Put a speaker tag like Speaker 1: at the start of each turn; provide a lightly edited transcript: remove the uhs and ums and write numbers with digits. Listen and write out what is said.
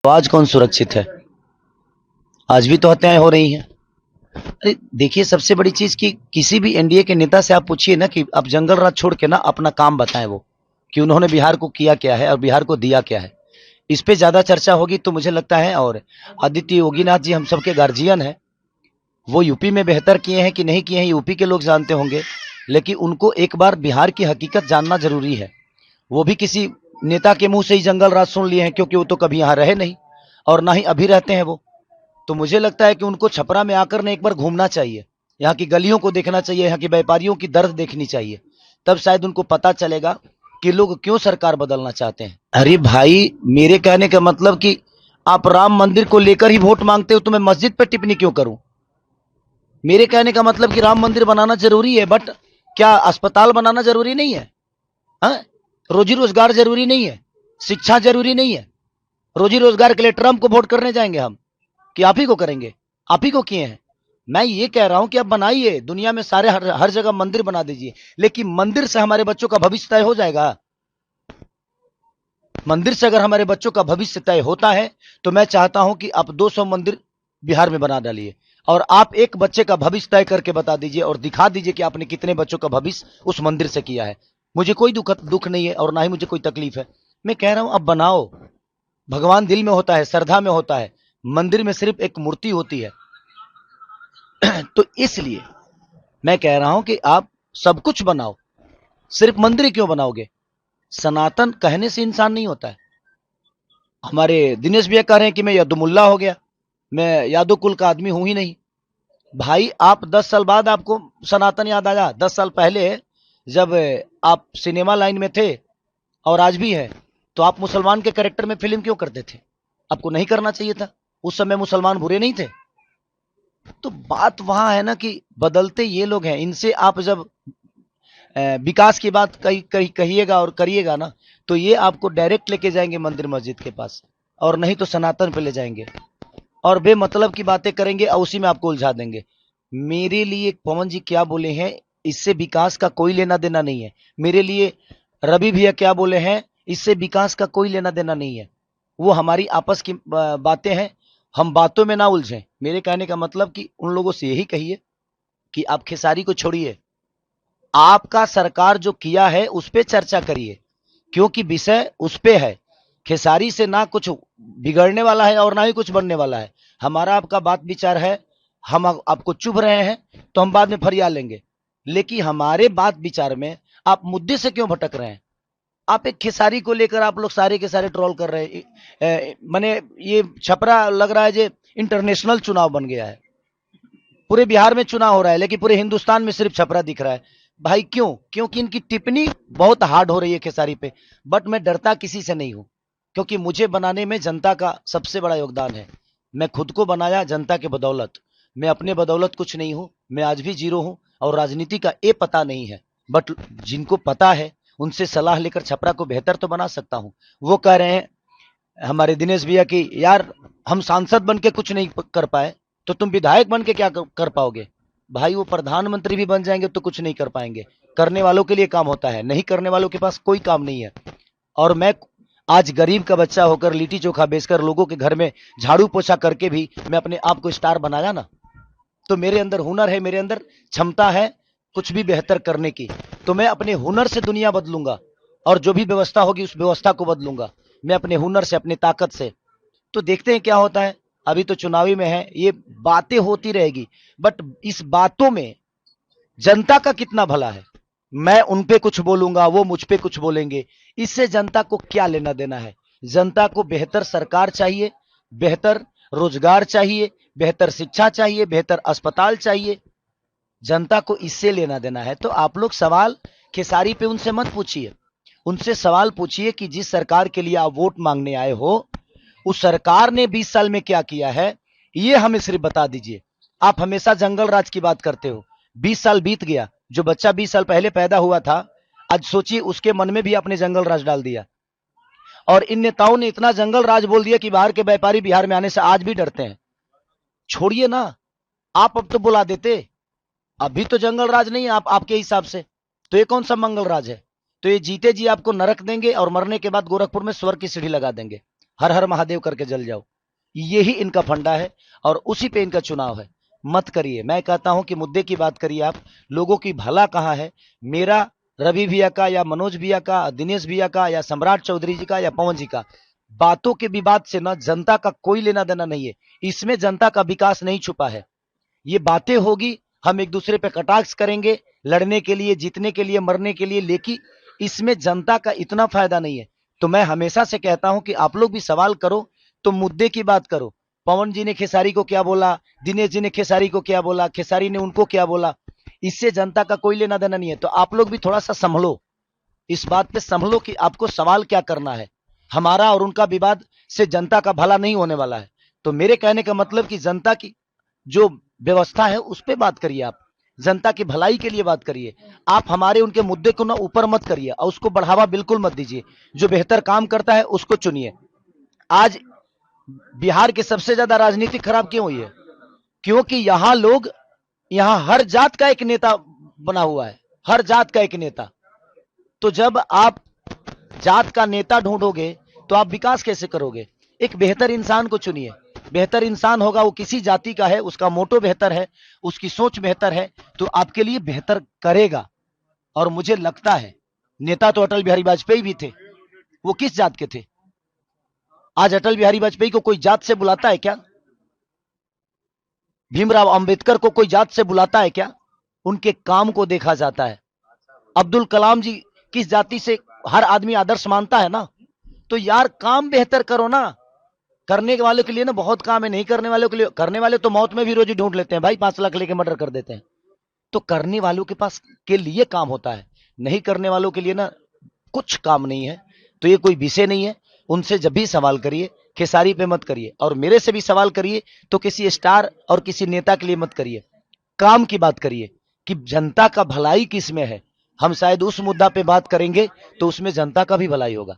Speaker 1: तो आज कौन सुरक्षित है? आज भी तो हत्याएं हो रही हैं। अरे देखिए, सबसे बड़ी चीज कि किसी भी एनडीए के नेता से आप पूछिए ना कि आप जंगल राज छोड़ के ना अपना काम बताएं, वो कि उन्होंने बिहार को किया क्या है और बिहार को दिया क्या है। इस पे ज्यादा चर्चा होगी तो मुझे लगता है। और आदित्य योगीनाथ जी हम सबके गार्जियन हैं, वो यूपी में बेहतर किए हैं कि नहीं किए हैं यूपी के लोग जानते होंगे, लेकिन उनको एक बार बिहार की हकीकत जानना जरूरी है। वो भी किसी नेता के मुंह से ही जंगल राज सुन लिए हैं, क्योंकि वो तो कभी यहाँ रहे नहीं और ना ही अभी रहते हैं वो। तो मुझे लगता है कि उनको छपरा में आकर ने एक बार घूमना चाहिए, यहाँ की गलियों को देखना चाहिए, यहाँ के व्यापारियों की दर्द देखनी चाहिए। तब शायद उनको पता चलेगा कि लोग क्यों सरकार बदलना चाहते हैं। अरे भाई, मेरे कहने का मतलब कि आप राम मंदिर को लेकर ही वोट मांगते हो तो मैं मस्जिद पर टिप्पणी क्यों करूं? मेरे कहने का मतलब कि राम मंदिर बनाना जरूरी है, बट क्या अस्पताल बनाना जरूरी नहीं है? हाँ? रोजी रोजगार जरूरी नहीं है? शिक्षा जरूरी नहीं है? रोजी रोजगार के लिए ट्रंप को वोट करने जाएंगे हम कि आप ही को करेंगे? आप ही को किए हैं। मैं ये कह रहा हूं कि आप बनाइए, दुनिया में सारे हर जगह मंदिर बना दीजिए, लेकिन मंदिर से हमारे बच्चों का भविष्य तय हो जाएगा? मंदिर से अगर हमारे बच्चों का भविष्य तय होता है तो मैं चाहता हूं कि आप 200 मंदिर बिहार में बना डालिए और आप एक बच्चे का भविष्य तय करके बता दीजिए और दिखा दीजिए कि आपने कितने बच्चों का भविष्य उस मंदिर से किया है। मुझे कोई दुख नहीं है और ना ही मुझे कोई तकलीफ है। मैं कह रहा हूं अब बनाओ। भगवान दिल में होता है, श्रद्धा में होता है, मंदिर में सिर्फ एक मूर्ति होती है। तो इसलिए मैं कह रहा हूं कि आप सब कुछ बनाओ, सिर्फ मंदिर क्यों बनाओगे? सनातन कहने से इंसान नहीं होता है। हमारे दिनेश भैया कह रहे हैं कि मैं यदुमुल्ला हो गया, मैं यादव कुल का आदमी हूं ही नहीं। भाई, आप 10 साल बाद आपको सनातन याद आया? 10 साल पहले जब आप सिनेमा लाइन में थे और आज भी है, तो आप मुसलमान के कैरेक्टर में फिल्म क्यों करते थे? आपको नहीं करना चाहिए था। उस समय मुसलमान बुरे नहीं थे। तो बात वहां है ना कि बदलते ये लोग हैं। इनसे आप जब विकास की बात कहिएगा और करिएगा ना, तो ये आपको डायरेक्ट लेके जाएंगे मंदिर मस्जिद के पास, और नहीं तो सनातन पे ले जाएंगे और बेमतलब की बातें करेंगे और उसी में आपको उलझा देंगे। मेरे लिए पवन जी क्या बोले हैं, इससे विकास का कोई लेना देना नहीं है। मेरे लिए रवि भैया क्या बोले हैं, इससे विकास का कोई लेना देना नहीं है। वो हमारी आपस की बातें हैं, हम बातों में ना उलझें। मेरे कहने का मतलब कि उन लोगों से यही कहिए कि आप खेसारी को छोड़िए, आपका सरकार जो किया है उस पर चर्चा करिए, क्योंकि विषय उस पे है। खेसारी से ना कुछ बिगड़ने वाला है और ना ही कुछ बनने वाला है। हमारा आपका बात विचार है, हम आपको चुभ रहे हैं तो हम बाद में फरिया लेंगे, लेकिन हमारे बात विचार में आप मुद्दे से क्यों भटक रहे हैं? आप एक खेसारी को लेकर आप लोग सारे के सारे ट्रोल कर रहे हैं। मैंने ये छपरा लग रहा है जो इंटरनेशनल चुनाव बन गया है। पूरे बिहार में चुनाव हो रहा है लेकिन पूरे हिंदुस्तान में सिर्फ छपरा दिख रहा है। भाई क्यों? क्योंकि इनकी टिप्पणी बहुत हार्ड हो रही है खेसारी पे। बट मैं डरता किसी से नहीं हूं, क्योंकि मुझे बनाने में जनता का सबसे बड़ा योगदान है। मैं खुद को बनाया जनता के बदौलत, मैं अपने बदौलत कुछ नहीं हूं। मैं आज भी जीरो हूं और राजनीति का ये पता नहीं है, बट जिनको पता है उनसे सलाह लेकर छपरा को बेहतर तो बना सकता हूं। वो कह रहे हैं हमारे दिनेश भैया की, यार हम सांसद बन के कुछ नहीं कर पाए तो तुम विधायक बन के क्या कर पाओगे? भाई, वो प्रधानमंत्री भी बन जाएंगे तो कुछ नहीं कर पाएंगे। करने वालों के लिए काम होता है, नहीं करने वालों के पास कोई काम नहीं है। और मैं आज गरीब का बच्चा होकर लिट्टी चोखा बेचकर लोगों के घर में झाड़ू पोछा करके भी मैं अपने आप को स्टार बनाया ना, तो मेरे अंदर हुनर है, मेरे अंदर क्षमता है कुछ भी बेहतर करने की। तो मैं अपने हुनर से दुनिया बदलूंगा और जो भी व्यवस्था होगी उस व्यवस्था को बदलूंगा, मैं अपने हुनर से, अपनी ताकत से। तो देखते हैं क्या होता है। अभी तो चुनावी में है, ये बातें होती रहेगी, बट इस बातों में जनता का कितना भला है? मैं उन पे कुछ बोलूंगा, वो मुझ पे कुछ बोलेंगे, इससे जनता को क्या लेना देना है? जनता को बेहतर सरकार चाहिए, बेहतर रोजगार चाहिए, बेहतर शिक्षा चाहिए, बेहतर अस्पताल चाहिए। जनता को इससे लेना देना है। तो आप लोग सवाल खेसारी पे उनसे मत पूछिए, उनसे सवाल पूछिए कि जिस सरकार के लिए आप वोट मांगने आए हो उस सरकार ने 20 साल में क्या किया है, ये हमें सिर्फ बता दीजिए। आप हमेशा जंगल राज की बात करते हो। 20 साल बीत गया, जो बच्चा 20 साल पहले पैदा हुआ था, आज सोचिए उसके मन में भी आपने जंगल राज डाल दिया। और इन नेताओं ने इतना जंगल राज बोल दिया कि बाहर के व्यापारी बिहार में आने से आज भी डरते हैं। छोड़िए ना, आप अब तो बुला देते। अभी तो जंगल राज नहीं है आप, आपके हिसाब से तो ये कौन सा मंगल राज है? तो ये जीते जी आपको नरक देंगे और मरने के बाद गोरखपुर में स्वर्ग की सीढ़ी लगा देंगे। हर हर महादेव करके जल जाओ। यही इनका फंडा है और उसी पे इनका चुनाव है। मत करिए, मैं कहता हूं कि मुद्दे की बात करिए आप। लोगों की भला कहाँ है, मेरा, रवि भैया का या मनोज भैया का, दिनेश भैया का या सम्राट चौधरी जी का या पवन जी का, बातों के विवाद से ना जनता का कोई लेना देना नहीं है। इसमें जनता का विकास नहीं छुपा है। ये बातें होगी, हम एक दूसरे पे कटाक्ष करेंगे, लड़ने के लिए, जीतने के लिए, मरने के लिए, लेकिन इसमें जनता का इतना फायदा नहीं है। तो मैं हमेशा से कहता हूं कि आप लोग भी सवाल करो तो मुद्दे की बात करो। पवन जी ने खेसारी को क्या बोला, दिनेश जी ने खेसारी को क्या बोला, खेसारी ने उनको क्या बोला, इससे जनता का कोई लेना देना नहीं है। तो आप लोग भी थोड़ा सा संभलो, इस बात पे संभलो कि आपको सवाल क्या करना है। हमारा और उनका विवाद से जनता का भला नहीं होने वाला है। तो मेरे कहने का मतलब कि जनता की जो व्यवस्था है उस पर बात करिए, आप जनता की भलाई के लिए बात करिए। आप हमारे उनके मुद्दे को ना ऊपर मत करिए और उसको बढ़ावा बिल्कुल मत दीजिए। जो बेहतर काम करता है उसको चुनिए। आज बिहार की सबसे ज्यादा राजनीति खराब क्यों हुई है? क्योंकि यहां लोग, यहां हर जात का एक नेता बना हुआ है, हर जात का एक नेता। तो जब आप जात का नेता ढूंढोगे तो आप विकास कैसे करोगे? एक बेहतर इंसान को चुनिए। बेहतर इंसान होगा, वो किसी जाति का है, उसका मोटो बेहतर है, उसकी सोच बेहतर है, तो आपके लिए बेहतर करेगा। और मुझे लगता है नेता तो अटल बिहारी वाजपेयी भी थे, वो किस जात के थे? आज अटल बिहारी वाजपेयी को कोई जात से बुलाता है क्या? भीमराव अंबेडकर को कोई जात से बुलाता है क्या? उनके काम को देखा जाता है। अब्दुल कलाम जी किस जाति से हर आदमी आदर्श मानता है ना। तो यार काम बेहतर करो ना। करने वाले के लिए ना बहुत काम है, नहीं करने वालों के लिए, करने वाले तो मौत में भी रोजी ढूंढ लेते हैं भाई, 5 लाख लेके मर्डर कर देते हैं। तो करने वालों के पास के लिए काम होता है, नहीं करने वालों के लिए ना कुछ काम नहीं है। तो ये कोई विषय नहीं है। उनसे जब भी सवाल करिए, खेसारी पे मत करिए, और मेरे से भी सवाल करिए तो किसी स्टार और किसी नेता के लिए मत करिए। काम की बात करिए कि जनता का भलाई किस में है। हम शायद उस मुद्दा पे बात करेंगे तो उसमें जनता का भी भलाई होगा।